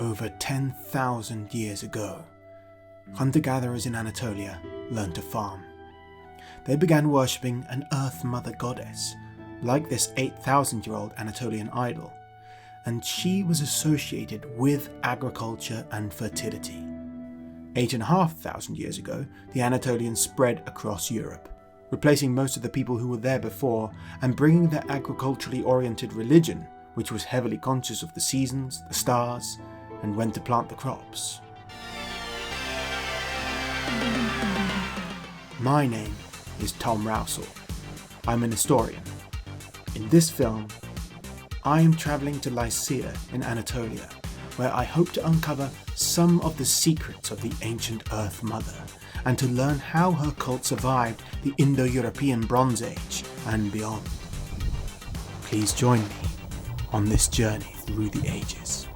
over 10,000 years ago, hunter-gatherers in Anatolia learned to farm. They began worshipping an Earth Mother goddess, like this 8,000-year-old Anatolian idol, and she was associated with agriculture and fertility. 8,500 years ago, the Anatolians spread across Europe, replacing most of the people who were there before and bringing their agriculturally oriented religion, which was heavily conscious of the seasons, the stars, and when to plant the crops. My name is Tom Rousel. I'm an historian. In this film, I am travelling to Lycia in Anatolia, where I hope to uncover some of the secrets of the ancient Earth Mother and to learn how her cult survived the Indo-European Bronze Age and beyond. Please join me on this journey through the ages.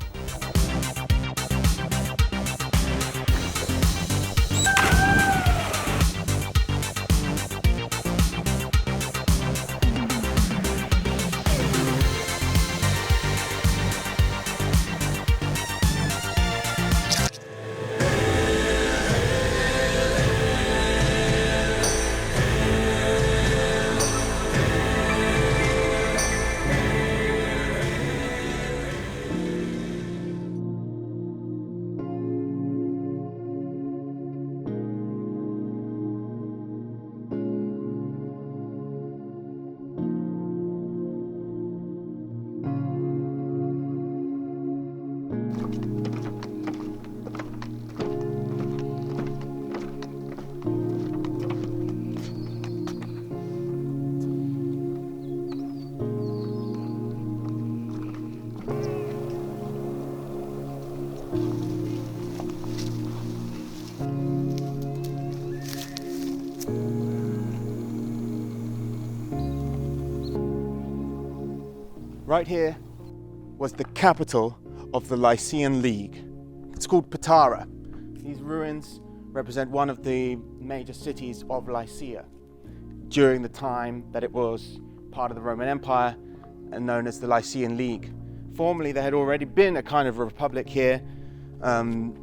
Right here was the capital of the Lycian League. It's called Patara. These ruins represent one of the major cities of Lycia during the time that it was part of the Roman Empire and known as the Lycian League. Formerly there had already been a kind of republic here, and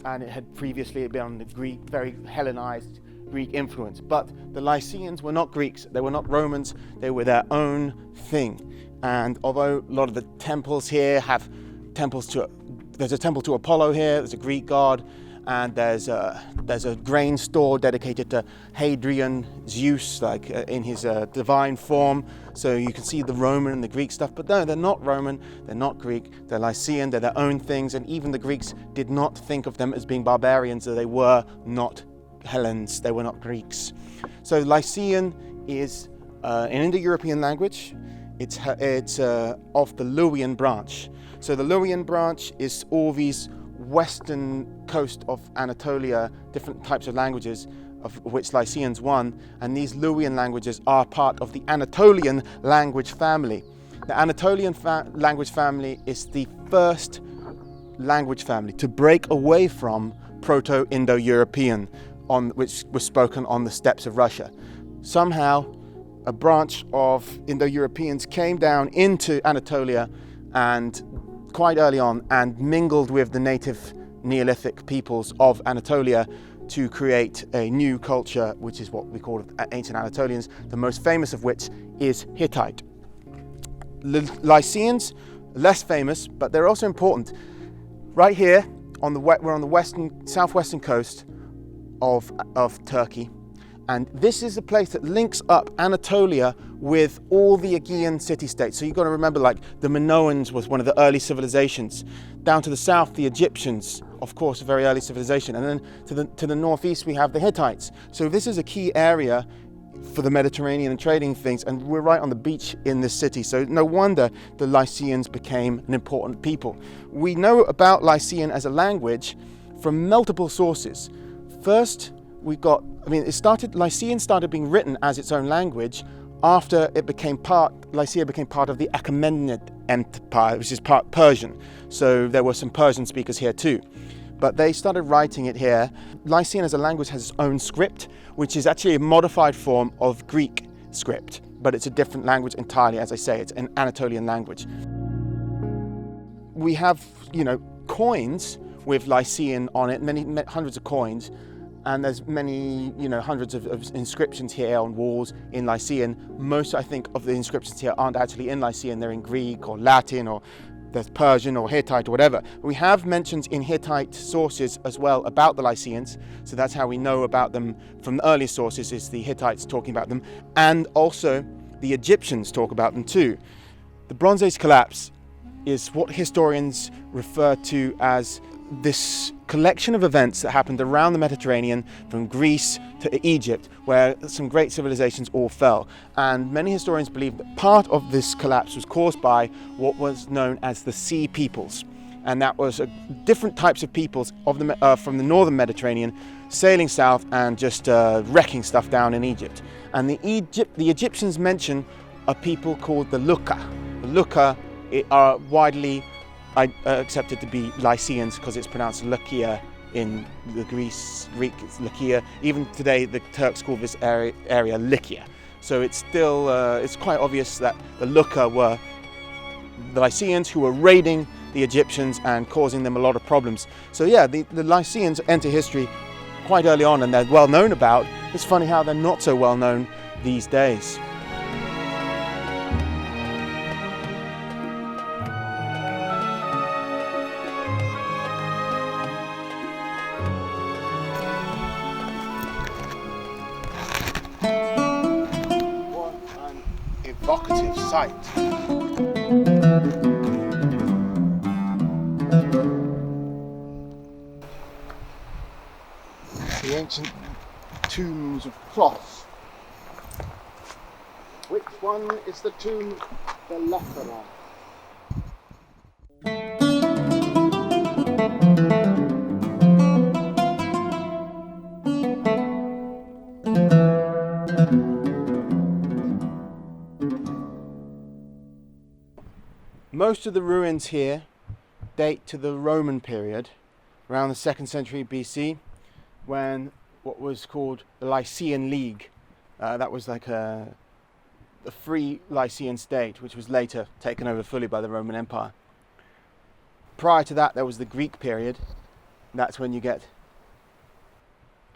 it had previously been on the Greek, very Hellenized Greek influence. But the Lycians were not Greeks, they were not Romans, they were their own thing. And although a lot of the temples here have temples to, there's a temple to Apollo here, there's a Greek god, and there's a grain store dedicated to Hadrian, Zeus, like in his divine form. So you can see the Roman and the Greek stuff, but no, they're not Roman, they're not Greek, they're Lycian, they're their own things, and even the Greeks did not think of them as being barbarians, so they were not Hellenes, they were not Greeks. So Lycian is an Indo-European language. It's of the Luwian branch. So the Luwian branch is all these western coast of Anatolia, different types of languages, of which Lycian's one, and these Luwian languages are part of the Anatolian language family. The Anatolian language family is the first language family to break away from Proto-Indo-European, which was spoken on the steppes of Russia. Somehow, a branch of Indo-Europeans came down into Anatolia and quite early on and mingled with the native Neolithic peoples of Anatolia to create a new culture, which is what we call ancient Anatolians, the most famous of which is Hittite. Lycians, less famous, but they're also important. Right here, we're on the southwestern coast of Turkey. And this is a place that links up Anatolia with all the Aegean city-states. So you've got to remember, like, the Minoans was one of the early civilizations. Down to the south, the Egyptians, of course, a very early civilization. And then to the northeast, we have the Hittites. So this is a key area for the Mediterranean and trading things. And we're right on the beach in this city. So no wonder the Lycians became an important people. We know about Lycian as a language from multiple sources. First, Lycian started being written as its own language after Lycia became part of the Achaemenid Empire, which is part Persian. So there were some Persian speakers here too. But they started writing it here. Lycian as a language has its own script, which is actually a modified form of Greek script, but it's a different language entirely. As I say, it's an Anatolian language. We have, coins with Lycian on it, hundreds of coins, and there's many, hundreds of inscriptions here on walls in Lycian. Most, I think, of the inscriptions here aren't actually in Lycian, they're in Greek or Latin, or there's Persian or Hittite or whatever. We have mentions in Hittite sources as well about the Lycians, so that's how we know about them from the earliest sources, is the Hittites talking about them, and also the Egyptians talk about them too. The Bronze Age collapse is what historians refer to as this collection of events that happened around the Mediterranean, from Greece to Egypt, where some great civilizations all fell. And many historians believe that part of this collapse was caused by what was known as the Sea Peoples. And that was different types of peoples from the northern Mediterranean sailing south and just wrecking stuff down in Egypt. And the Egyptians mention a people called the Lucca. The Lucca are widely accepted to be Lycians because it's pronounced Lycia in the Greek, it's Lycia. Even today, the Turks call this area Lycia. So it's still, it's quite obvious that the Lucca were the Lycians who were raiding the Egyptians and causing them a lot of problems. So yeah, the Lycians enter history quite early on, and they're well known about. It's funny how they're not so well known these days. Evocative sight. The ancient tombs of cloth. Which one is the tomb the Leto? Most of the ruins here date to the Roman period, around the 2nd century BC, when what was called the Lycian League. That was like a free Lycian state, which was later taken over fully by the Roman Empire. Prior to that, there was the Greek period. That's when you get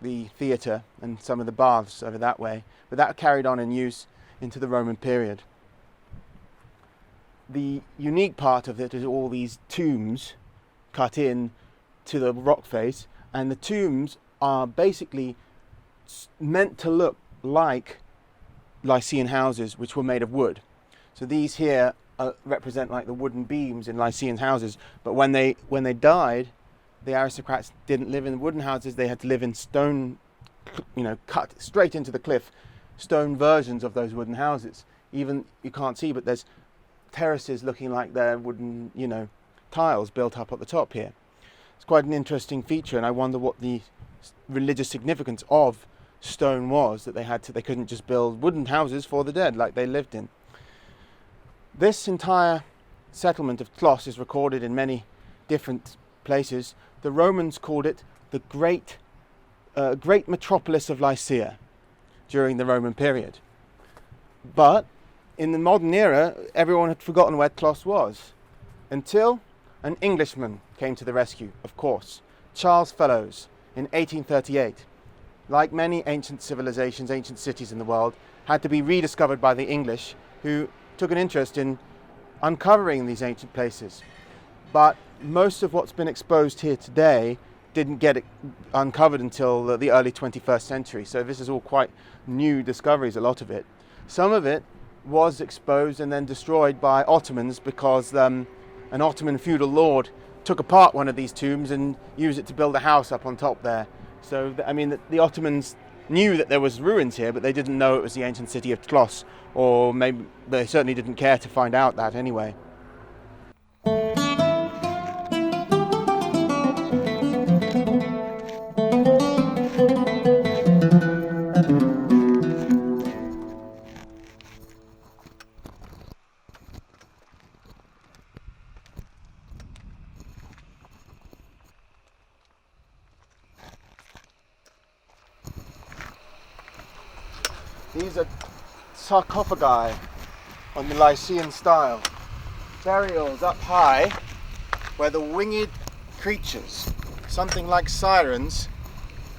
the theatre and some of the baths over that way. But that carried on in use into the Roman period. The unique part of it is all these tombs cut in to the rock face, and the tombs are basically meant to look like Lycian houses, which were made of wood. So these here represent like the wooden beams in Lycian houses, but when they died, the aristocrats didn't live in wooden houses. They had to live in stone, cut straight into the cliff, stone versions of those wooden houses. Even, you can't see, but there's terraces looking like they're wooden, tiles built up at the top here. It's quite an interesting feature, and I wonder what the religious significance of stone was, that they couldn't just build wooden houses for the dead like they lived in. This entire settlement of Tlos is recorded in many different places. The Romans called it the great metropolis of Lycia during the Roman period. But in the modern era, everyone had forgotten where Tlos was, until an Englishman came to the rescue, of course, Charles Fellows, in 1838. Like many ancient civilizations, ancient cities in the world, had to be rediscovered by the English, who took an interest in uncovering these ancient places. But most of what's been exposed here today didn't get uncovered until the early 21st century. So this is all quite new discoveries, a lot of it. Some of it was exposed and then destroyed by Ottomans because an Ottoman feudal lord took apart one of these tombs and used it to build a house up on top there. So, the Ottomans knew that there was ruins here, but they didn't know it was the ancient city of Tlos, or maybe they certainly didn't care to find out that anyway. These are sarcophagi on the Lycian style. Burials up high where the winged creatures, something like sirens,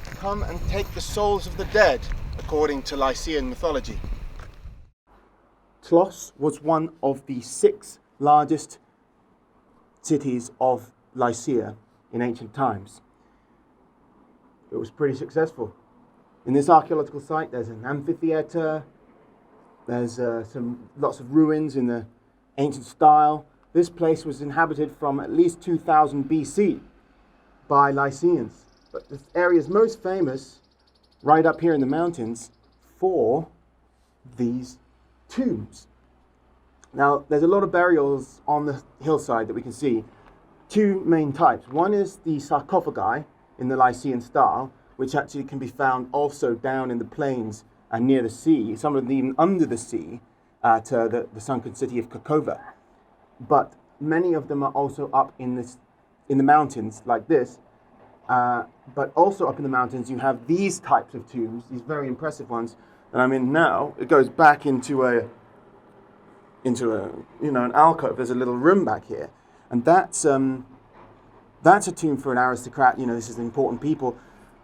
come and take the souls of the dead, according to Lycian mythology. Tlos was one of the 6 largest cities of Lycia in ancient times. It was pretty successful. In this archaeological site, there's an amphitheater, there's lots of ruins in the ancient style. This place was inhabited from at least 2000 BC by Lycians. But this area is most famous, right up here in the mountains, for these tombs. Now, there's a lot of burials on the hillside that we can see. 2 main types. One is the sarcophagi in the Lycian style, which actually can be found also down in the plains and near the sea, some of them even under the sea, at the sunken city of Kakova. But many of them are also up in the mountains like this. But also up in the mountains, you have these types of tombs, these very impressive ones that I'm in now. It goes back into an alcove. There's a little room back here, and that's a tomb for an aristocrat. This is important people.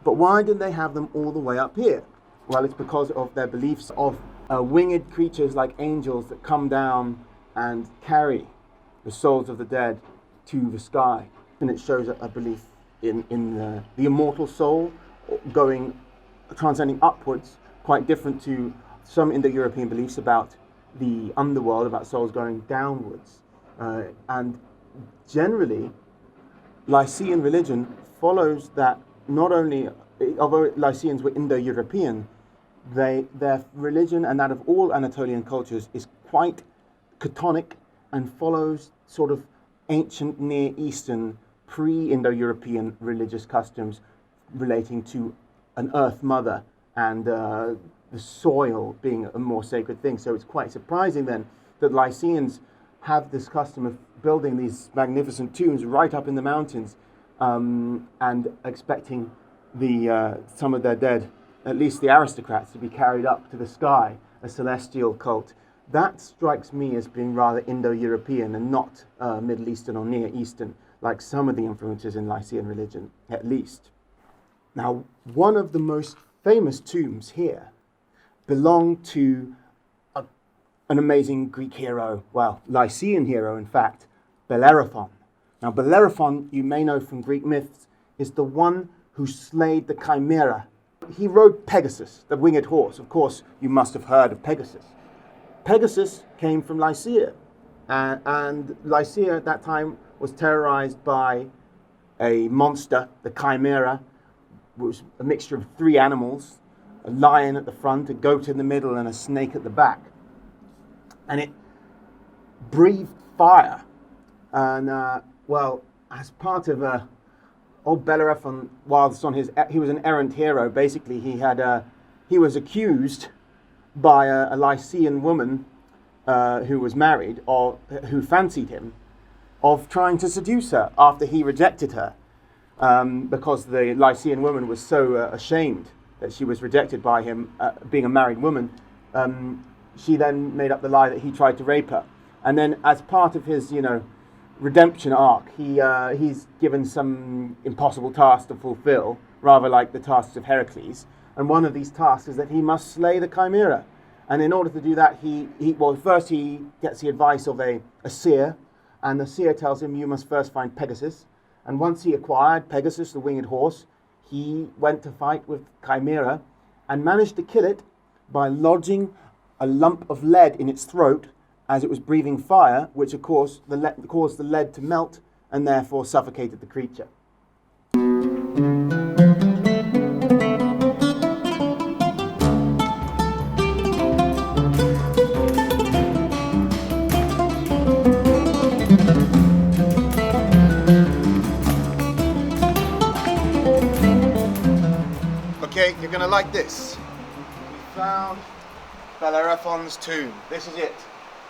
But why did they have them all the way up here? Well, it's because of their beliefs of winged creatures like angels that come down and carry the souls of the dead to the sky, and it shows a belief in the immortal soul transcending upwards, quite different to some Indo-European beliefs about the underworld, about souls going downwards. And generally, Lycian religion follows that. Not only, although Lycians were Indo-European, their religion and that of all Anatolian cultures is quite Chthonic and follows sort of ancient Near Eastern, pre-Indo-European religious customs relating to an earth mother and the soil being a more sacred thing. So it's quite surprising then that Lycians have this custom of building these magnificent tombs right up in the mountains, and expecting some of their dead, at least the aristocrats, to be carried up to the sky, a celestial cult. That strikes me as being rather Indo-European and not Middle Eastern or Near Eastern, like some of the influences in Lycian religion, at least. Now, one of the most famous tombs here belonged to an amazing Greek hero, well, Lycian hero, in fact, Bellerophon. Now, Bellerophon, you may know from Greek myths, is the one who slayed the Chimera. He rode Pegasus, the winged horse. Of course, you must have heard of Pegasus. Pegasus came from Lycia, and Lycia at that time was terrorized by a monster, the Chimera, which was a mixture of 3 animals, a lion at the front, a goat in the middle, and a snake at the back. And it breathed fire. And, as part of old Bellerophon, whilst he was an errant hero, basically he was accused by a Lycian woman who was married, or who fancied him, of trying to seduce her after he rejected her, because the Lycian woman was so ashamed that she was rejected by him, being a married woman. She then made up the lie that he tried to rape her. And then as part of his, redemption arc, he's given some impossible tasks to fulfill, rather like the tasks of Heracles. And one of these tasks is that he must slay the Chimera. And in order to do that, first he gets the advice of a seer, and the seer tells him, you must first find Pegasus. And once he acquired Pegasus, the winged horse, he went to fight with Chimera and managed to kill it by lodging a lump of lead in its throat as it was breathing fire, which of course caused the lead to melt and therefore suffocated the creature. Okay, you're going to like this. We found Bellerophon's tomb. This is it.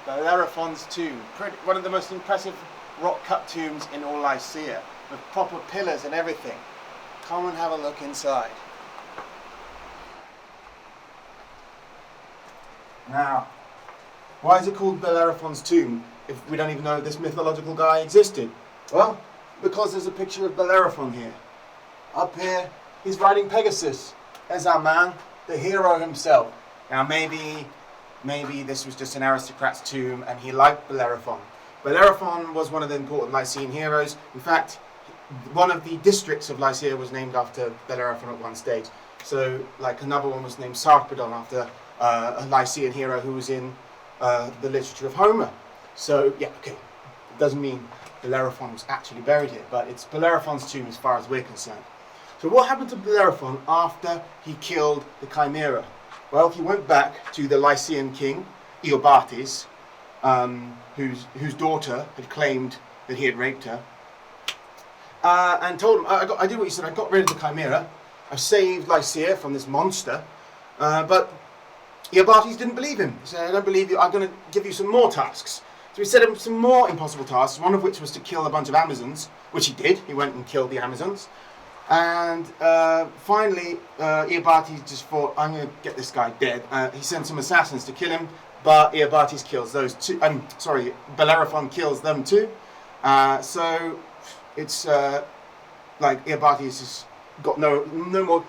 Bellerophon's tomb. One of the most impressive rock-cut tombs in all Lycia, with proper pillars and everything. Come and have a look inside. Now, why is it called Bellerophon's tomb if we don't even know this mythological guy existed? Well, because there's a picture of Bellerophon here. Up here, he's riding Pegasus. There's our man, the hero himself. Now maybe this was just an aristocrat's tomb and he liked Bellerophon. Bellerophon was one of the important Lycian heroes. In fact, one of the districts of Lycia was named after Bellerophon at one stage. So, like, another one was named Sarpedon after a Lycian hero who was in the literature of Homer. So, yeah, okay, it doesn't mean Bellerophon was actually buried here, but it's Bellerophon's tomb as far as we're concerned. So what happened to Bellerophon after he killed the Chimera? Well, he went back to the Lycian king, Iobates, whose daughter had claimed that he had raped her, and told him, I did what you said, I got rid of the Chimera, I saved Lycia from this monster, but Iobates didn't believe him. He said, I don't believe you, I'm going to give you some more tasks. So he set him some more impossible tasks, one of which was to kill a bunch of Amazons, which he did. He went and killed the Amazons. And finally, Iobates just thought, I'm going to get this guy dead. He sent some assassins to kill him, but Iobates kills those two. Bellerophon kills them too. So it's like Iobates has got no more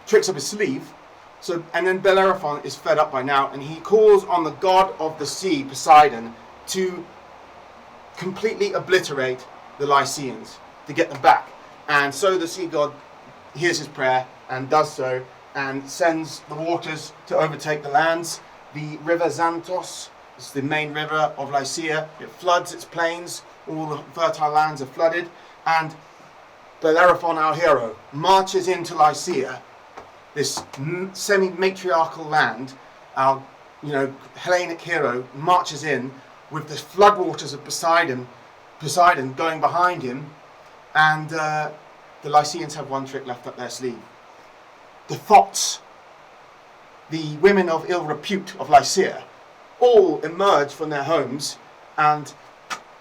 tricks up his sleeve. So, and then Bellerophon is fed up by now, and he calls on the god of the sea, Poseidon, to completely obliterate the Lycians, to get them back. And so the sea god hears his prayer and does so, and sends the waters to overtake the lands. The river Xanthos is the main river of Lycia. It floods its plains, all the fertile lands are flooded, and Bellerophon, our hero, marches into Lycia, this semi-matriarchal land. Our Hellenic hero marches in with the floodwaters of Poseidon going behind him, and the Lycians have one trick left up their sleeve. The Thots, the women of ill repute of Lycia, all emerge from their homes and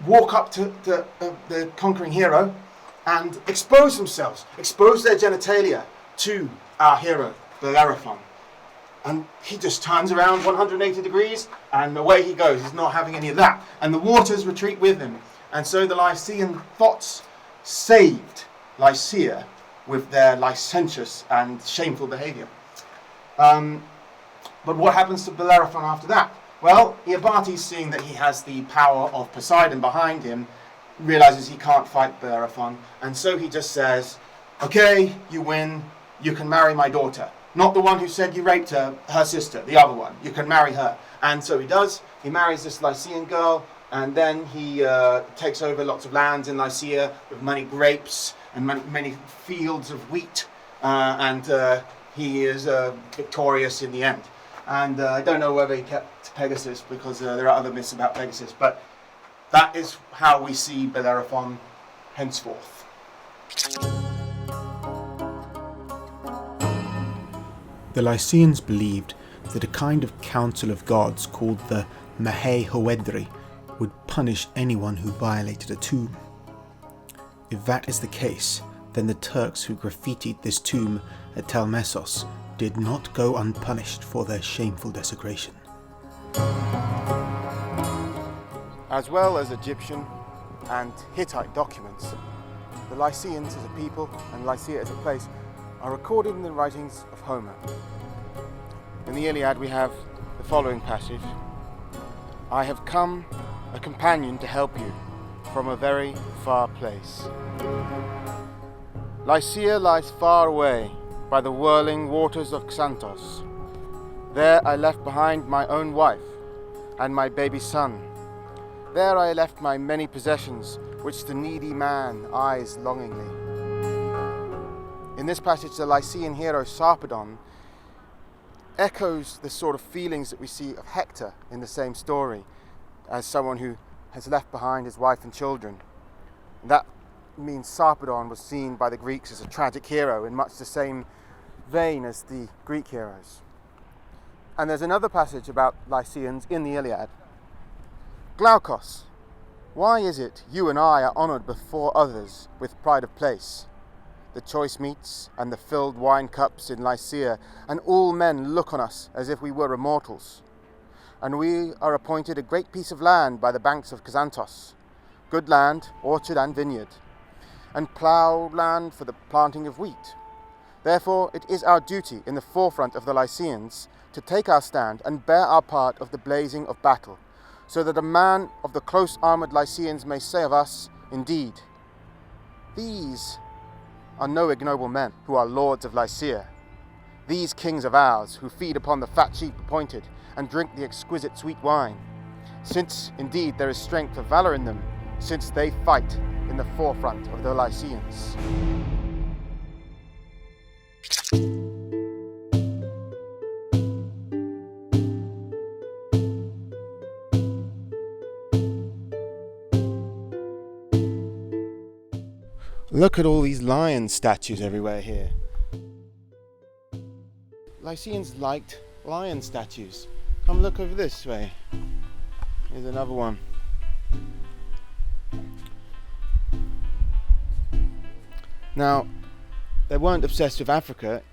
walk up to the conquering hero and expose themselves, expose their genitalia to our hero, Bellerophon. And he just turns around 180 degrees and away he goes. He's not having any of that. And the waters retreat with him. And so the Lycian Thots saved Lycia with their licentious and shameful behavior. But what happens to Bellerophon after that? Well, Iobates, seeing that he has the power of Poseidon behind him, realizes he can't fight Bellerophon. And so he just says, okay, you win. You can marry my daughter. Not the one who said you raped her sister, the other one. You can marry her. And so he does. He marries this Lycian girl, and then he takes over lots of lands in Lycia with many grapes and many fields of wheat, and he is victorious in the end. And I don't know whether he kept Pegasus, because there are other myths about Pegasus, but that is how we see Bellerophon henceforth. The Lycians believed that a kind of council of gods called the Mahai huwedri would punish anyone who violated a tomb. If that is the case, then the Turks who graffitied this tomb at Telmessos did not go unpunished for their shameful desecration. As well as Egyptian and Hittite documents, the Lycians as a people and Lycia as a place are recorded in the writings of Homer. In the Iliad we have the following passage: I have come, a companion to help you, from a very far place. Lycia lies far away by the whirling waters of Xanthos. There I left behind my own wife and my baby son. There I left my many possessions, which the needy man eyes longingly. In this passage, the Lycian hero Sarpedon echoes the sort of feelings that we see of Hector in the same story, as someone who has left behind his wife and children. And that means Sarpedon was seen by the Greeks as a tragic hero in much the same vein as the Greek heroes. And there's another passage about Lycians in the Iliad. Glaukos, why is it you and I are honoured before others with pride of place? The choice meats and the filled wine cups in Lycia, and all men look on us as if we were immortals. And we are appointed a great piece of land by the banks of Xanthos, good land, orchard and vineyard. and plough land for the planting of wheat. Therefore, it is our duty in the forefront of the Lycians to take our stand and bear our part of the blazing of battle, so that a man of the close-armoured Lycians may say of us, indeed, these are no ignoble men who are lords of Lycia. These kings of ours who feed upon the fat sheep appointed and drink the exquisite sweet wine, since indeed there is strength of valour in them, since they fight in the forefront of the Lycians. Look at all these lion statues everywhere here. Lycians liked lion statues. Come look over this way. Here's another one. Now, they weren't obsessed with Africa.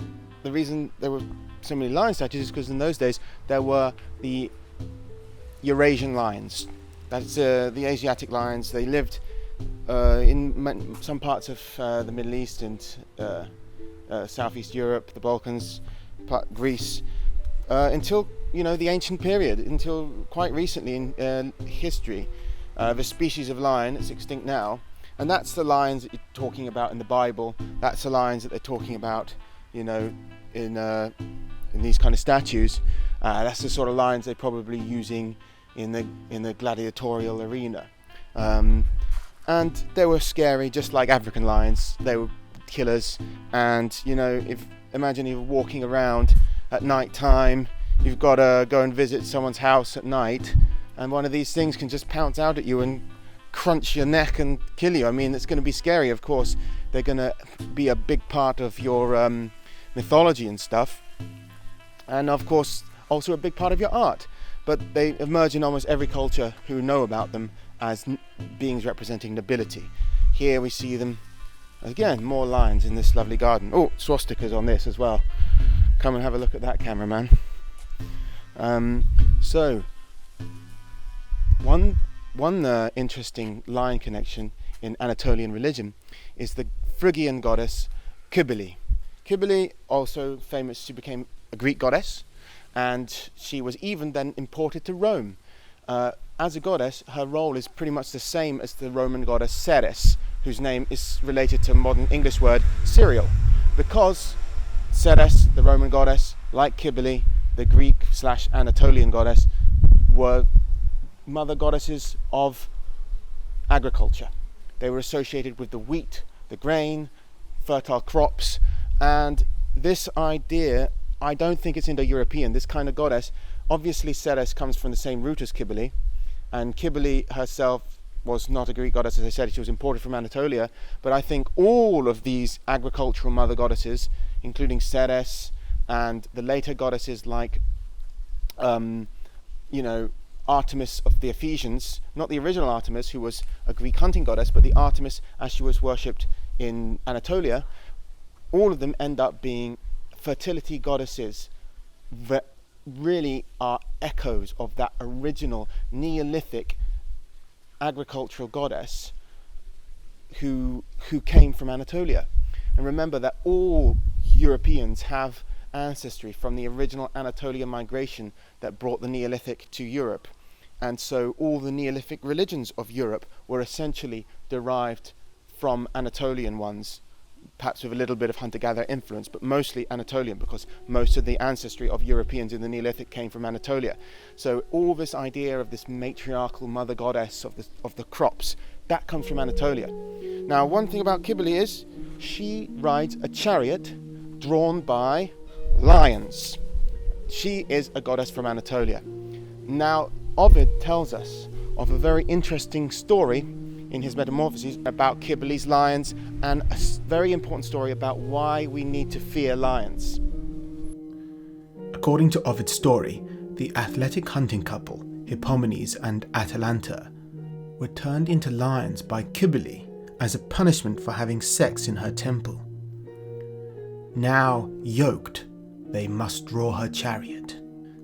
The reason there were so many lion statues is because in those days there were the Eurasian lions. That's the Asiatic lions. They lived in some parts of the Middle East and Southeast Europe, the Balkans, Greece, until the ancient period, until quite recently in history. The species of lion is extinct now, and that's the lions that you're talking about in the Bible. That's the lions that they're talking about, in these kind of statues. That's the sort of lions they're probably using in the gladiatorial arena. And they were scary, just like African lions. They were killers. And imagine you're walking around at night time, you've got to go and visit someone's house at night, and one of these things can just pounce out at you and crunch your neck and kill you. I mean, it's going to be scary, of course. They're going to be a big part of your mythology and stuff, and of course also a big part of your art. But they emerge in almost every culture who know about them as beings representing nobility. Here we see them again, more lions in this lovely garden. Oh, swastikas on this as well. Come and have a look at that, cameraman. So one interesting lion connection in Anatolian religion is the Phrygian goddess Cybele. Cybele, also famous, she became a Greek goddess, and she was even then imported to Rome. As a goddess, her role is pretty much the same as the Roman goddess Ceres, whose name is related to modern English word cereal, because Ceres, the Roman goddess, like Cybele, the Greek/Anatolian goddess, were mother goddesses of agriculture. They were associated with the wheat, the grain, fertile crops, and this idea, I don't think it's Indo-European, this kind of goddess. Obviously Ceres comes from the same root as Cybele, and Cybele herself was not a Greek goddess, as I said. She was imported from Anatolia, but I think all of these agricultural mother goddesses, including Ceres and the later goddesses like Artemis of the Ephesians, not the original Artemis, who was a Greek hunting goddess, but the Artemis as she was worshipped in Anatolia, all of them end up being fertility goddesses that really are echoes of that original Neolithic agricultural goddess who came from Anatolia. And remember that all Europeans have ancestry from the original Anatolian migration that brought the Neolithic to Europe. And so all the Neolithic religions of Europe were essentially derived from Anatolian ones, perhaps with a little bit of hunter-gatherer influence, but mostly Anatolian, because most of the ancestry of Europeans in the Neolithic came from Anatolia. So all this idea of this matriarchal mother goddess of the crops, that comes from Anatolia. Now, one thing about Cybele is she rides a chariot drawn by lions. She is a goddess from Anatolia. Now, Ovid tells us of a very interesting story in his Metamorphoses about Cybele's lions, and a very important story about why we need to fear lions. According to Ovid's story, the athletic hunting couple, Hippomenes and Atalanta, were turned into lions by Cybele as a punishment for having sex in her temple. Now yoked, they must draw her chariot.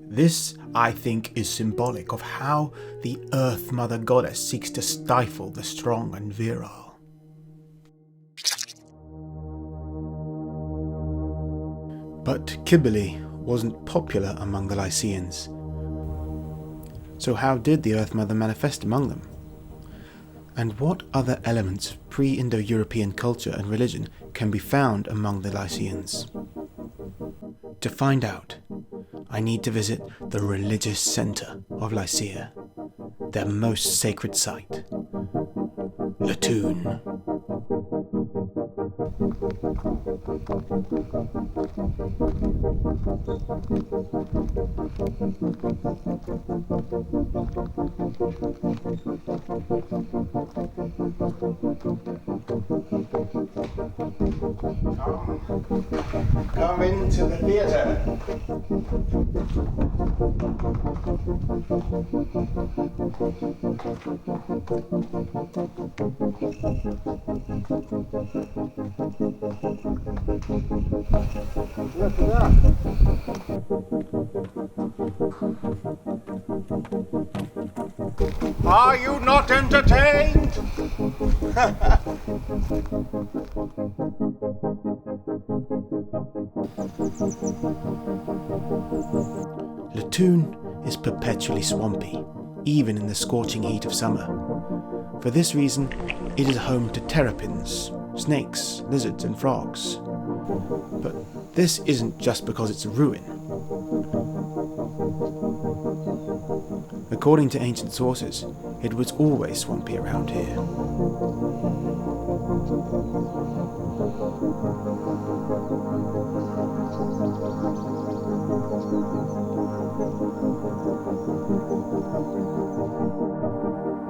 This, I think, is symbolic of how the Earth Mother Goddess seeks to stifle the strong and virile. But Cybele wasn't popular among the Lycians. So how did the Earth Mother manifest among them? And what other elements of pre-Indo-European culture and religion can be found among the Lycians? To find out, I need to visit the religious centre of Lycia, their most sacred site, Latoon. Come into the theatre. Look at that. Are you not entertained? Latoon is perpetually swampy, even in the scorching heat of summer. For this reason, it is home to terrapins, snakes, lizards and frogs. But this isn't just because it's a ruin. According to ancient sources, it was always swampy around here.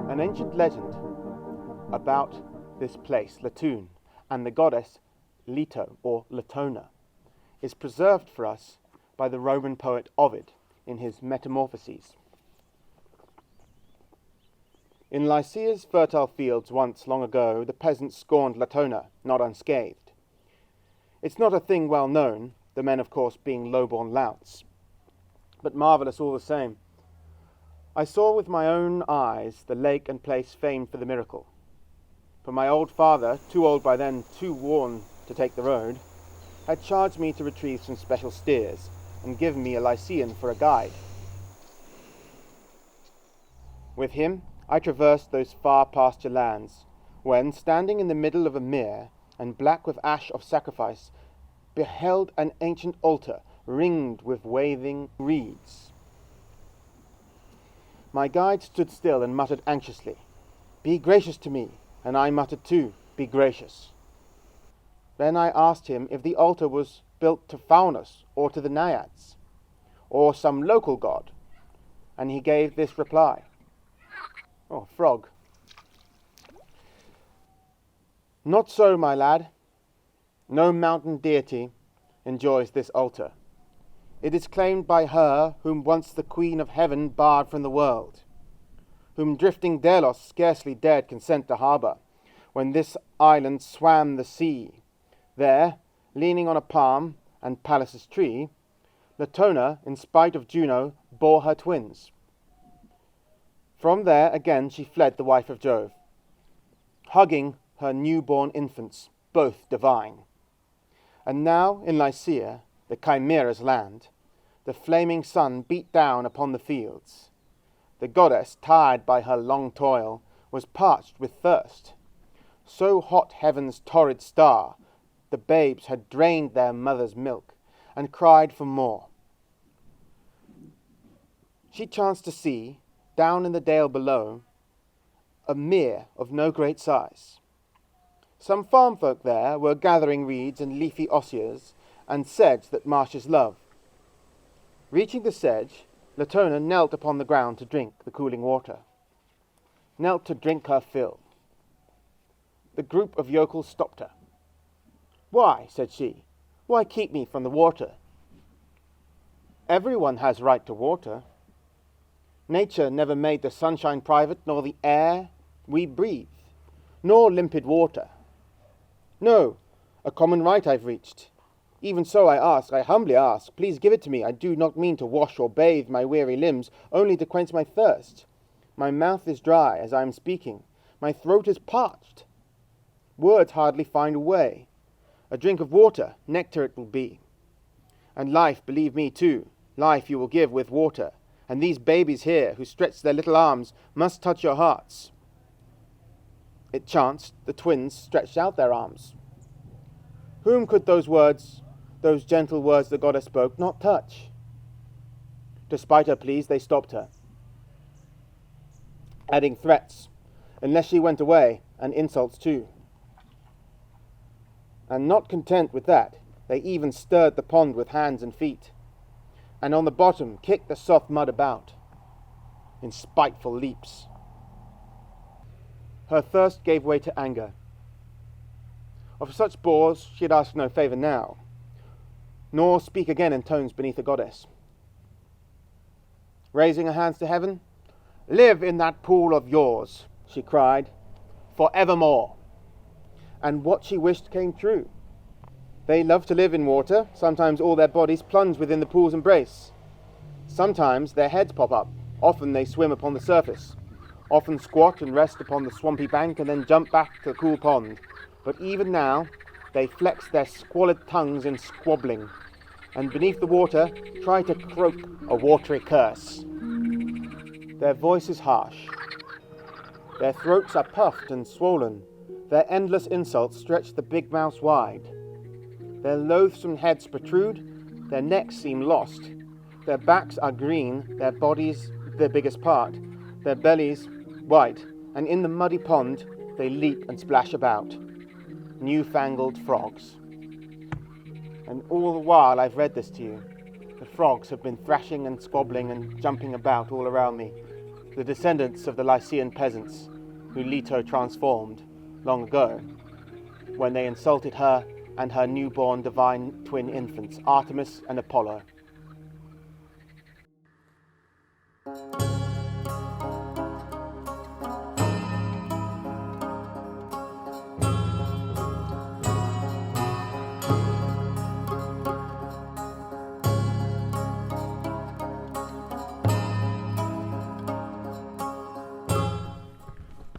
An ancient legend about this place, Latoon, and the goddess Leto or Latona, is preserved for us by the Roman poet Ovid in his Metamorphoses. In Lycia's fertile fields once long ago, the peasants scorned Latona, not unscathed. It's not a thing well known, the men of course being low-born louts, but marvellous all the same. I saw with my own eyes the lake and place famed for the miracle. For my old father, too old by then, too worn to take the road, had charged me to retrieve some special steers and given me a Lycian for a guide. With him I traversed those far pasture lands, when, standing in the middle of a mere and black with ash of sacrifice, beheld an ancient altar ringed with waving reeds. My guide stood still and muttered anxiously, "Be gracious to me," and I muttered too, "Be gracious." Then I asked him if the altar was built to Faunus or to the Naiads, or some local god, and he gave this reply. Oh, frog. "Not so, my lad. No mountain deity enjoys this altar. It is claimed by her whom once the Queen of Heaven barred from the world, whom drifting Delos scarcely dared consent to harbour, when this island swam the sea. There, leaning on a palm and Pallas's tree, Latona, in spite of Juno, bore her twins. From there again she fled, the wife of Jove, hugging her newborn infants, both divine. And now in Lycia, the Chimera's land, the flaming sun beat down upon the fields. The goddess, tired by her long toil, was parched with thirst. So hot heaven's torrid star, the babes had drained their mother's milk, and cried for more. She chanced to see, down in the dale below, a mere of no great size. Some farm folk there were gathering reeds and leafy osiers, and sedge that marshes love. Reaching the sedge, Latona knelt upon the ground to drink the cooling water. Knelt to drink her fill. The group of yokels stopped her. "Why," said she, "why keep me from the water? Everyone has right to water. Nature never made the sunshine private, nor the air we breathe, nor limpid water. No, a common right I've reached. Even so I humbly ask, please give it to me. I do not mean to wash or bathe my weary limbs, only to quench my thirst. My mouth is dry as I am speaking. My throat is parched. Words hardly find a way. A drink of water, nectar it will be. And life, believe me too, life you will give with water. And these babies here, who stretch their little arms, must touch your hearts. It chanced the twins stretched out their arms. Whom could those words, those gentle words the goddess spoke, not touch? Despite her pleas, they stopped her, adding threats, unless she went away, and insults too. And not content with that, they even stirred the pond with hands and feet, and on the bottom kicked the soft mud about, in spiteful leaps. Her thirst gave way to anger. Of such bores she'd ask no favour now, nor speak again in tones beneath the goddess. Raising her hands to heaven, "Live in that pool of yours," she cried, "for evermore." And what she wished came true. They love to live in water. Sometimes all their bodies plunge within the pool's embrace. Sometimes their heads pop up. Often they swim upon the surface. Often squat and rest upon the swampy bank and then jump back to the cool pond. But even now, they flex their squalid tongues in squabbling, and beneath the water try to croak a watery curse. Their voice is harsh. Their throats are puffed and swollen. Their endless insults stretch the big mouths wide. Their loathsome heads protrude, their necks seem lost. Their backs are green, their bodies their biggest part, their bellies white, and in the muddy pond they leap and splash about. Newfangled frogs. And all the while I've read this to you, the frogs have been thrashing and squabbling and jumping about all around me, the descendants of the Lycian peasants who Leto transformed long ago, when they insulted her and her newborn divine twin infants, Artemis and Apollo.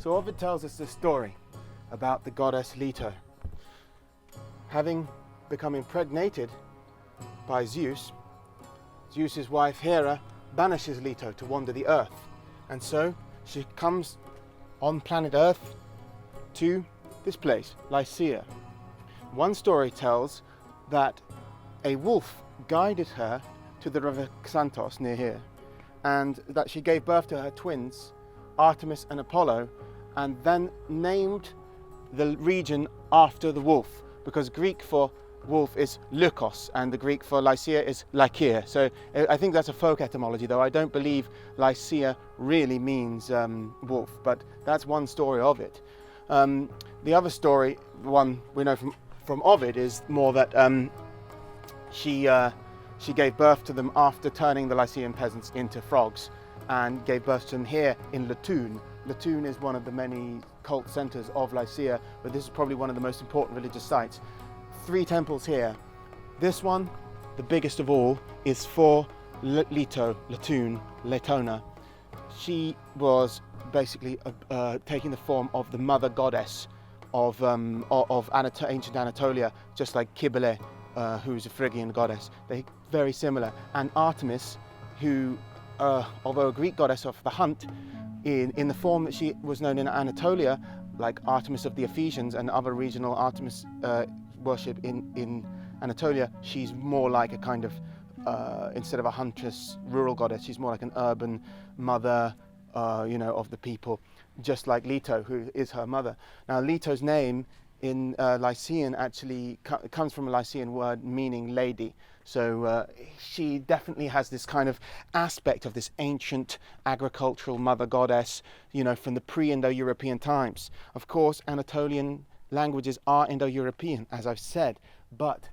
So Ovid tells us this story about the goddess Leto. Having become impregnated by Zeus, Zeus's wife Hera banishes Leto to wander the earth. And so she comes on planet Earth to this place, Lycia. One story tells that a wolf guided her to the river Xanthos near here, and that she gave birth to her twins, Artemis and Apollo, and then named the region after the wolf, because Greek for wolf is lykos and the Greek for Lycia is Lycia. So I think that's a folk etymology, though I don't believe Lycia really means wolf, but that's one story of it. The other story, the one we know from Ovid, is more that she gave birth to them after turning the Lycian peasants into frogs, and gave birth to them here in Latun. Latun is one of the many cult centers of Lycia, but this is probably one of the most important religious sites. 3 temples here. This one, the biggest of all, is for Leto, Latun, Latona. She was basically taking the form of the mother goddess of ancient Anatolia, just like Cybele, who's a Phrygian goddess. They're very similar. And Artemis, who, although a Greek goddess of the hunt, in the form that she was known in Anatolia, like Artemis of the Ephesians and other regional Artemis worship in Anatolia, she's more like a kind of, instead of a huntress rural goddess, she's more like an urban mother, of the people, just like Leto, who is her mother. Now, Leto's name in Lycian actually comes from a Lycian word meaning lady. So she definitely has this kind of aspect of this ancient agricultural mother goddess, from the pre-Indo-European times. Of course, Anatolian languages are Indo-European, as I've said, but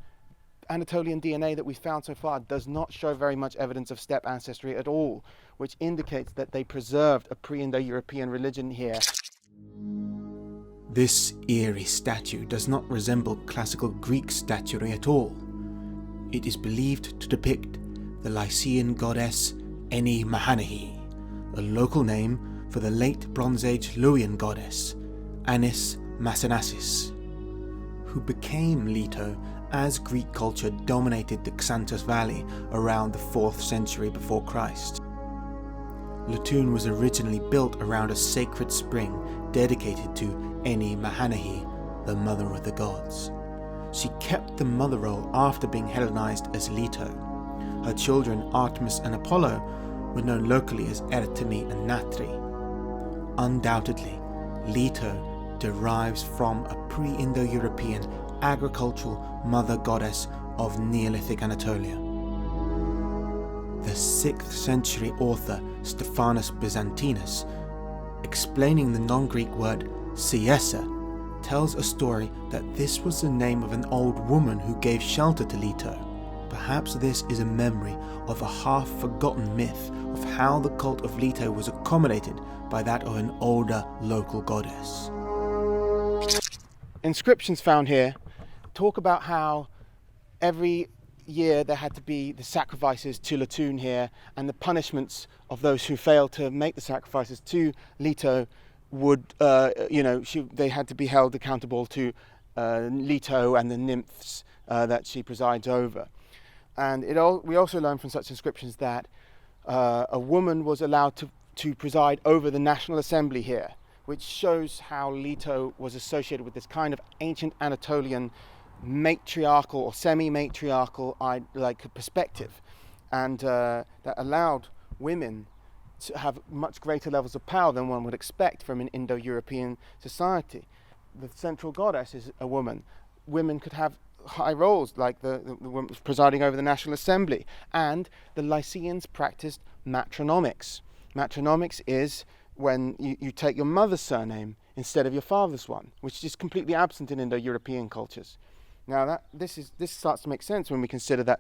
Anatolian DNA that we've found so far does not show very much evidence of steppe ancestry at all, which indicates that they preserved a pre-Indo-European religion here. This eerie statue does not resemble classical Greek statuary at all. It is believed to depict the Lycian goddess Eni Mahanahi, a local name for the late Bronze Age Luwian goddess Anis Massanassis, who became Leto as Greek culture dominated the Xanthus Valley around the 4th century before Christ. Latoon was originally built around a sacred spring dedicated to Mahai, the mother of the gods. She kept the mother role after being Hellenized as Leto. Her children Artemis and Apollo were known locally as Artemis and Natri. Undoubtedly, Leto derives from a pre-Indo-European agricultural mother goddess of Neolithic Anatolia. The 6th century author Stephanus Byzantinus, explaining the non-Greek word siessa, tells a story that this was the name of an old woman who gave shelter to Leto. Perhaps this is a memory of a half-forgotten myth of how the cult of Leto was accommodated by that of an older local goddess. Inscriptions found here talk about how every year there had to be the sacrifices to Latoon here, and the punishments of those who failed to make the sacrifices to Leto would, they had to be held accountable to Leto and the nymphs that she presides over. And we also learn from such inscriptions that a woman was allowed to preside over the National Assembly here, which shows how Leto was associated with this kind of ancient Anatolian matriarchal or semi-matriarchal perspective, and that allowed women to have much greater levels of power than one would expect from an Indo-European society. The central goddess is a woman. Women could have high roles, like the woman presiding over the National Assembly, and the Lycians practiced matronymics. Matronymics is when you take your mother's surname instead of your father's one, which is completely absent in Indo-European cultures. Now this starts to make sense when we consider that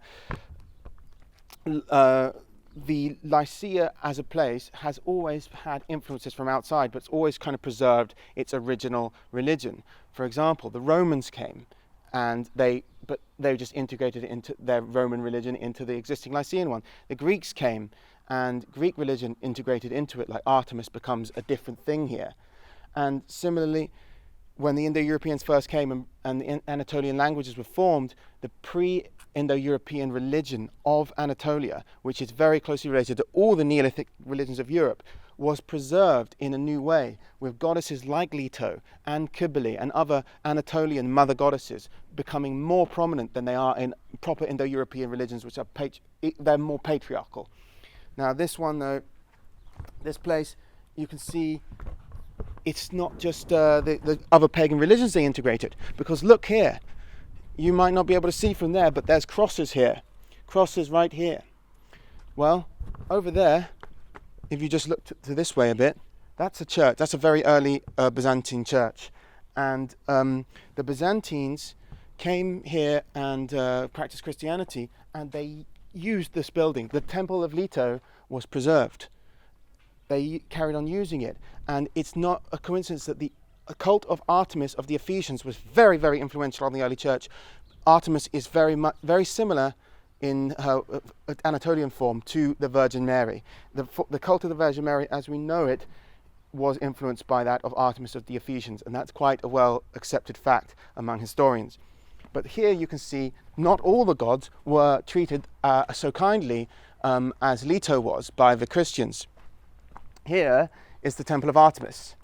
the Lycia as a place has always had influences from outside, but it's always kind of preserved its original religion. For example, the Romans came, and they just integrated it into their Roman religion into the existing Lycian one. The Greeks came, and Greek religion integrated into it, like Artemis becomes a different thing here. And similarly, when the Indo-Europeans first came and the Anatolian languages were formed, the pre-Indo-European religion of Anatolia, which is very closely related to all the Neolithic religions of Europe, was preserved in a new way, with goddesses like Leto and Cybele and other Anatolian mother goddesses becoming more prominent than they are in proper Indo-European religions, which are they're more patriarchal. Now this one though, this place, you can see it's not just the other pagan religions they integrated, because look here, you might not be able to see from there, but there's crosses here, crosses right here. Well, over there, if you just look to this way a bit, that's a church. That's a very early Byzantine church. And the Byzantines came here and practiced Christianity, and they used this building. The Temple of Leto was preserved. They carried on using it. And it's not a coincidence that the cult of Artemis of the Ephesians was very, very influential on the early church. Artemis is very similar in her Anatolian form to the Virgin Mary. The cult of the Virgin Mary, as we know it, was influenced by that of Artemis of the Ephesians, and that's quite a well accepted fact among historians. But here you can see not all the gods were treated so kindly as Leto was by the Christians. Here is the Temple of Artemis,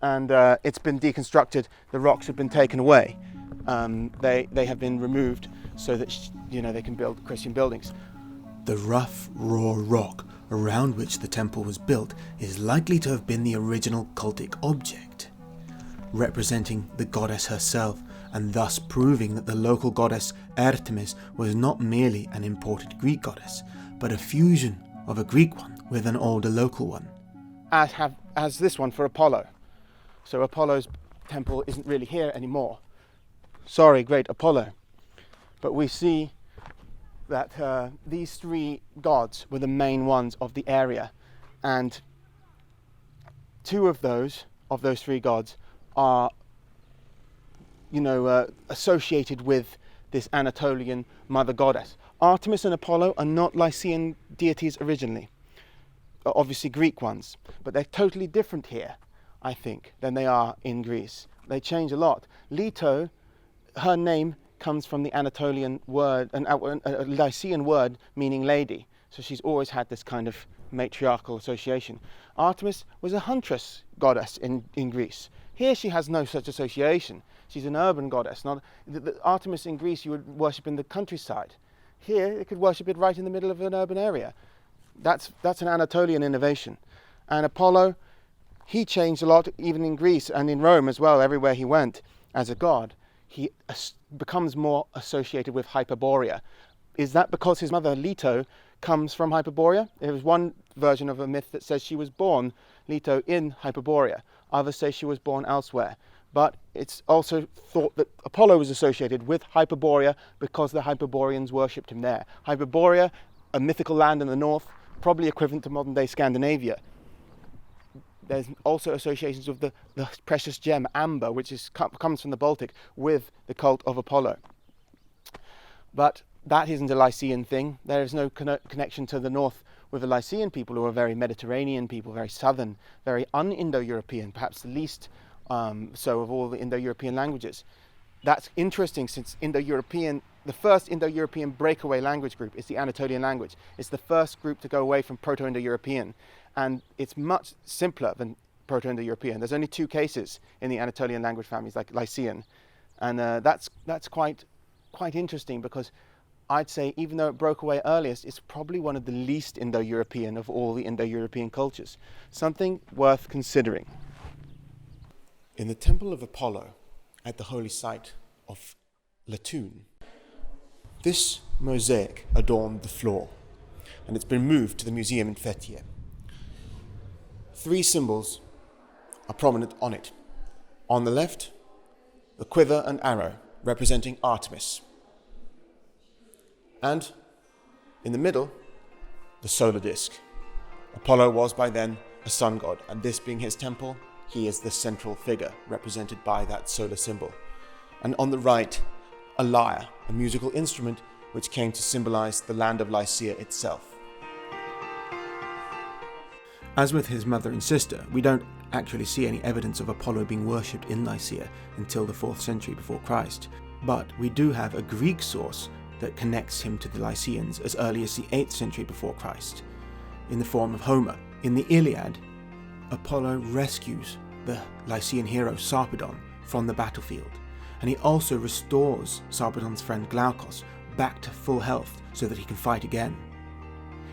and it's been deconstructed. The rocks have been taken away. They have been removed so that they can build Christian buildings. The rough, raw rock around which the temple was built is likely to have been the original cultic object, representing the goddess herself, and thus proving that the local goddess Artemis was not merely an imported Greek goddess, but a fusion of a Greek one with an older local one. As this one for Apollo. So Apollo's temple isn't really here anymore. Sorry, great Apollo. But we see that these three gods were the main ones of the area, and two of those three gods are associated with this Anatolian mother goddess. Artemis and Apollo are not Lycian deities originally, obviously Greek ones, but they're totally different here, I think, than they are in Greece. They change a lot. Leto her name comes from the Anatolian word, a Lycian word meaning lady. So she's always had this kind of matriarchal association. Artemis was a huntress goddess in Greece. Here she has no such association. She's an urban goddess. The Artemis in Greece you would worship in the countryside. Here you could worship it right in the middle of an urban area. That's an Anatolian innovation. And Apollo, he changed a lot even in Greece and in Rome as well, everywhere he went as a god. He becomes more associated with Hyperborea. Is that because his mother Leto comes from Hyperborea? There was one version of a myth that says she was born, Leto, in Hyperborea. Others say she was born elsewhere. But it's also thought that Apollo was associated with Hyperborea because the Hyperboreans worshipped him there. Hyperborea, a mythical land in the north, probably equivalent to modern-day Scandinavia. There's also associations with the precious gem amber, which comes from the Baltic, with the cult of Apollo. But that isn't a Lycian thing. There is no connection to the north with the Lycian people, who are very Mediterranean people, very southern, very un-Indo-European, perhaps the least so of all the Indo-European languages. That's interesting, since Indo-European, the first Indo-European breakaway language group is the Anatolian language. It's the first group to go away from Proto-Indo-European, and it's much simpler than Proto-Indo-European. There's only 2 cases in the Anatolian language families, like Lycian, and that's quite interesting, because I'd say even though it broke away earliest, it's probably one of the least Indo-European of all the Indo-European cultures. Something worth considering. In the Temple of Apollo, at the holy site of Latun, this mosaic adorned the floor, and it's been moved to the museum in Fethiye. 3 symbols are prominent on it. On the left, the quiver and arrow representing Artemis, and in the middle, the solar disk. Apollo was by then a sun god, and this being his temple, he is the central figure represented by that solar symbol. And on the right, a lyre, a musical instrument which came to symbolize the land of Lycia itself. As with his mother and sister, we don't actually see any evidence of Apollo being worshipped in Lycia until the 4th century before Christ, but we do have a Greek source that connects him to the Lycians as early as the 8th century before Christ, in the form of Homer. In the Iliad, Apollo rescues the Lycian hero Sarpedon from the battlefield, and he also restores Sarpedon's friend Glaukos back to full health so that he can fight again.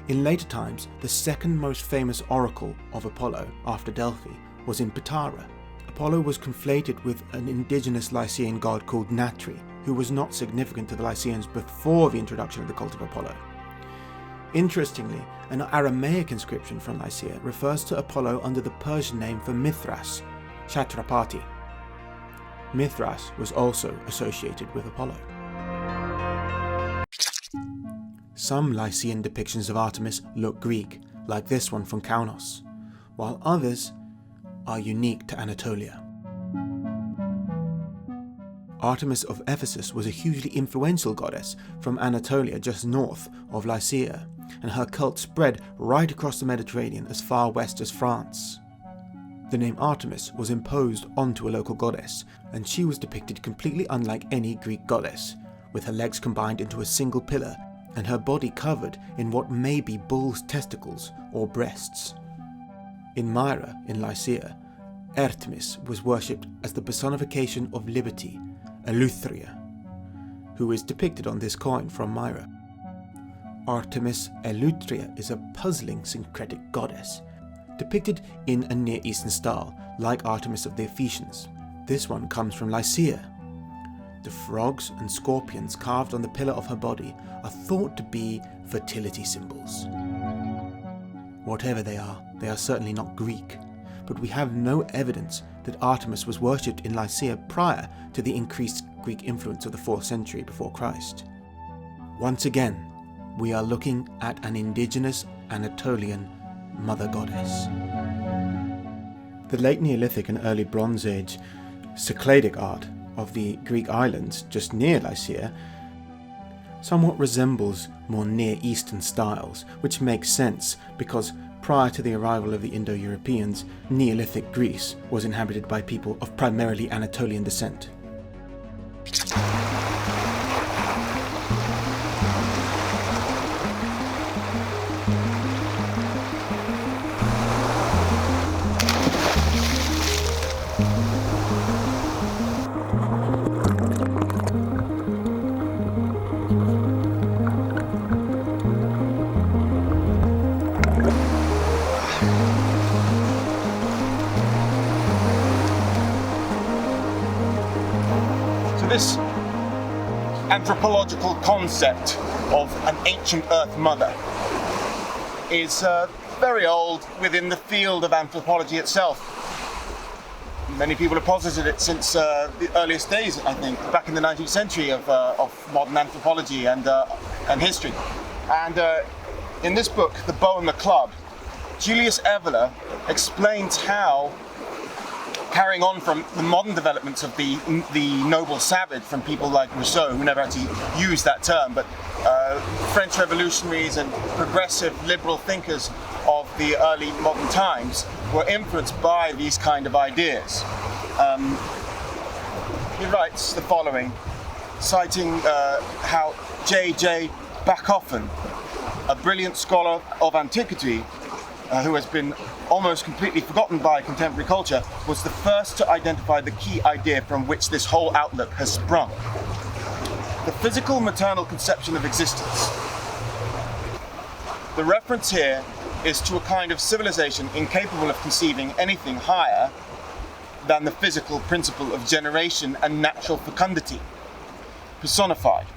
In later times, the second most famous oracle of Apollo, after Delphi, was in Patara. Apollo was conflated with an indigenous Lycian god called Natri, who was not significant to the Lycians before the introduction of the cult of Apollo. Interestingly, an Aramaic inscription from Lycia refers to Apollo under the Persian name for Mithras, Chhatrapati. Mithras was also associated with Apollo. Some Lycian depictions of Artemis look Greek, like this one from Kaunos, while others are unique to Anatolia. Artemis of Ephesus was a hugely influential goddess from Anatolia just north of Lycia, and her cult spread right across the Mediterranean as far west as France. The name Artemis was imposed onto a local goddess, and she was depicted completely unlike any Greek goddess, with her legs combined into a single pillar and her body covered in what may be bull's testicles or breasts. In Myra, in Lycia, Artemis was worshipped as the personification of liberty, Eleutheria, who is depicted on this coin from Myra. Artemis Eleutheria is a puzzling syncretic goddess, depicted in a Near Eastern style, like Artemis of the Ephesians. This one comes from Lycia. The frogs and scorpions carved on the pillar of her body are thought to be fertility symbols. Whatever they are certainly not Greek, but we have no evidence that Artemis was worshipped in Lycia prior to the increased Greek influence of the 4th century before Christ. Once again, we are looking at an indigenous Anatolian mother goddess. The late Neolithic and early Bronze Age Cycladic art of the Greek islands just near Lycia somewhat resembles more Near Eastern styles, which makes sense because prior to the arrival of the Indo-Europeans, Neolithic Greece was inhabited by people of primarily Anatolian descent. anthropological concept of an ancient Earth mother is very old within the field of anthropology itself. Many people have posited it since the earliest days, I think, back in the 19th century of modern anthropology and history. And in this book, The Bow and the Club, Julius Evola explains how, carrying on from the modern developments of the noble savage from people like Rousseau, who never actually used that term, but French revolutionaries and progressive liberal thinkers of the early modern times were influenced by these kind of ideas. He writes the following, citing how J.J. Bachofen, a brilliant scholar of antiquity, who has been almost completely forgotten by contemporary culture, was the first to identify the key idea from which this whole outlook has sprung. The physical maternal conception of existence. The reference here is to a kind of civilization incapable of conceiving anything higher than the physical principle of generation and natural fecundity, personified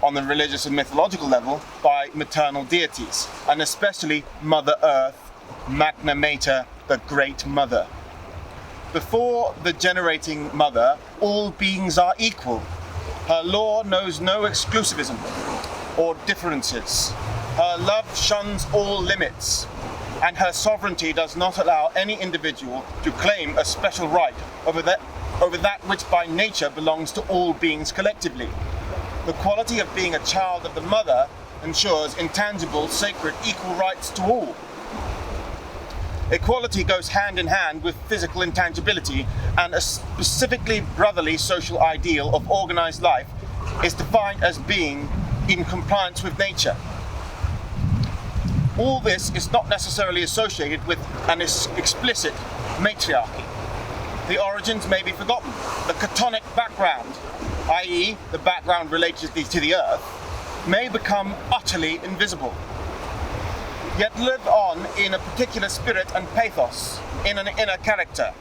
on the religious and mythological level by maternal deities, and especially Mother Earth, Magna Mater, the Great Mother. Before the generating mother, all beings are equal. Her law knows no exclusivism or differences. Her love shuns all limits, and her sovereignty does not allow any individual to claim a special right over that which by nature belongs to all beings collectively. The quality of being a child of the mother ensures intangible, sacred, equal rights to all. Equality goes hand in hand with physical intangibility, and a specifically brotherly social ideal of organized life is defined as being in compliance with nature. All this is not necessarily associated with an explicit matriarchy. The origins may be forgotten. The chthonic background, i.e. the background related to the earth, may become utterly invisible, yet live on in a particular spirit and pathos, in an inner character.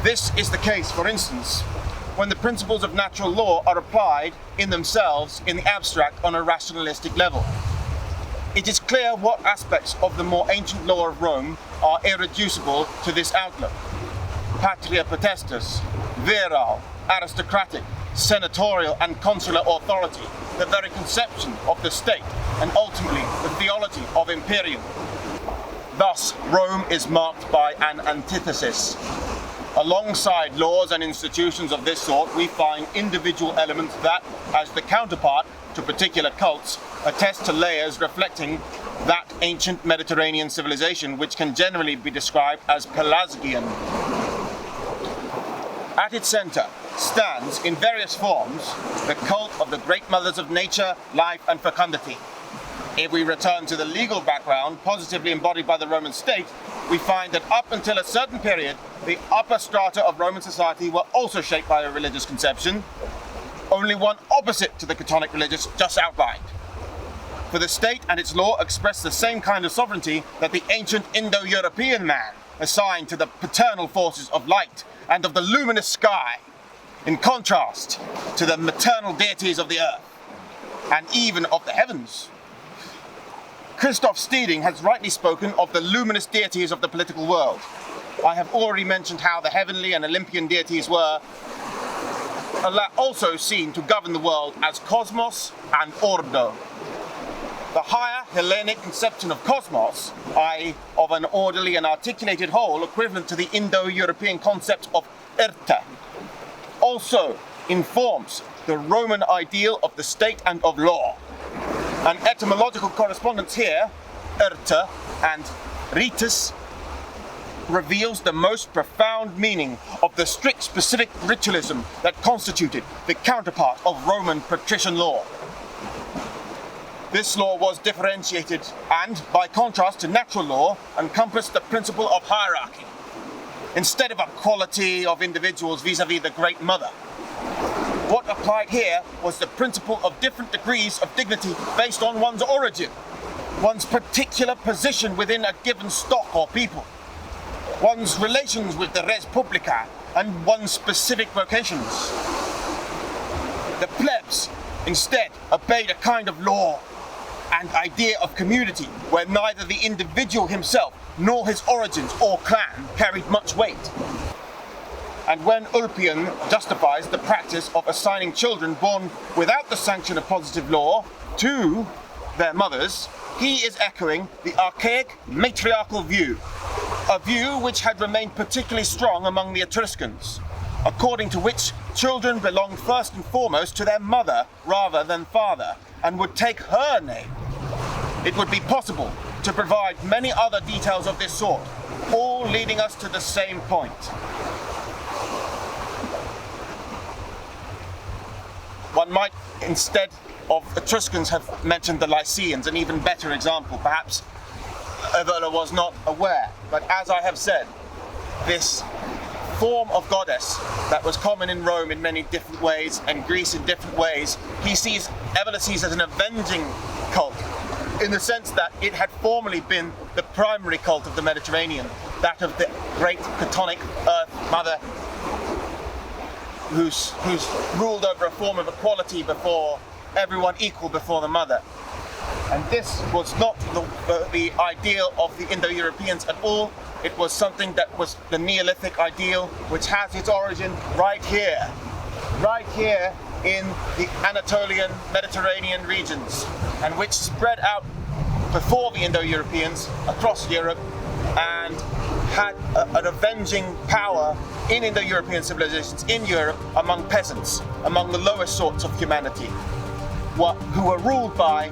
This is the case, for instance, when the principles of natural law are applied in themselves in the abstract on a rationalistic level. It is clear what aspects of the more ancient law of Rome are irreducible to this outlook. Patria potestas, virile, aristocratic, senatorial and consular authority, the very conception of the state, and ultimately the theology of imperium. Thus, Rome is marked by an antithesis. Alongside laws and institutions of this sort, we find individual elements that, as the counterpart to particular cults, attest to layers reflecting that ancient Mediterranean civilization which can generally be described as Pelasgian. At its center stands, in various forms, the cult of the great mothers of nature, life and fecundity. If we return to the legal background positively embodied by the Roman state, we find that up until a certain period, the upper strata of Roman society were also shaped by a religious conception, only one opposite to the chthonic religious just outlined. For the state and its law express the same kind of sovereignty that the ancient Indo-European man assigned to the paternal forces of light and of the luminous sky, in contrast to the maternal deities of the earth, and even of the heavens. Christoph Steeding has rightly spoken of the luminous deities of the political world. I have already mentioned how the heavenly and Olympian deities were also seen to govern the world as cosmos and ordo. The higher Hellenic conception of cosmos, i.e. of an orderly and articulated whole equivalent to the Indo-European concept of Erta, also informs the Roman ideal of the state and of law. An etymological correspondence here, Erta and ritus, reveals the most profound meaning of the strict specific ritualism that constituted the counterpart of Roman patrician law. This law was differentiated and, by contrast to natural law, encompassed the principle of hierarchy, instead of equality of individuals vis-à-vis the Great Mother. What applied here was the principle of different degrees of dignity based on one's origin, one's particular position within a given stock or people, one's relations with the res publica, and one's specific vocations. The plebs instead obeyed a kind of law and idea of community where neither the individual himself nor his origins or clan carried much weight. And when Ulpian justifies the practice of assigning children born without the sanction of positive law to their mothers, he is echoing the archaic matriarchal view, a view which had remained particularly strong among the Etruscans, according to which children belonged first and foremost to their mother rather than father, and would take her name. It would be possible to provide many other details of this sort, all leading us to the same point. One might, instead of Etruscans, have mentioned the Lycians, an even better example. Perhaps Evola was not aware, but as I have said, this form of goddess that was common in Rome in many different ways and Greece in different ways, Evola sees as an avenging cult, in the sense that it had formerly been the primary cult of the Mediterranean, that of the great Chthonic Earth Mother, who's ruled over a form of equality before everyone equal before the mother. And this was not the ideal of the Indo-Europeans at all. It was something that was the Neolithic ideal, which has its origin right here in the Anatolian Mediterranean regions, and which spread out before the Indo-Europeans across Europe and had an avenging power in Indo-European civilizations in Europe among peasants, among the lowest sorts of humanity, who were ruled by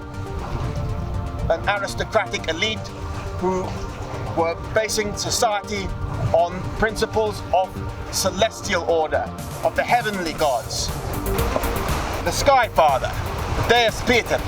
an aristocratic elite who were basing society on principles of celestial order, of the heavenly gods. The Sky Father, the Deus Pater,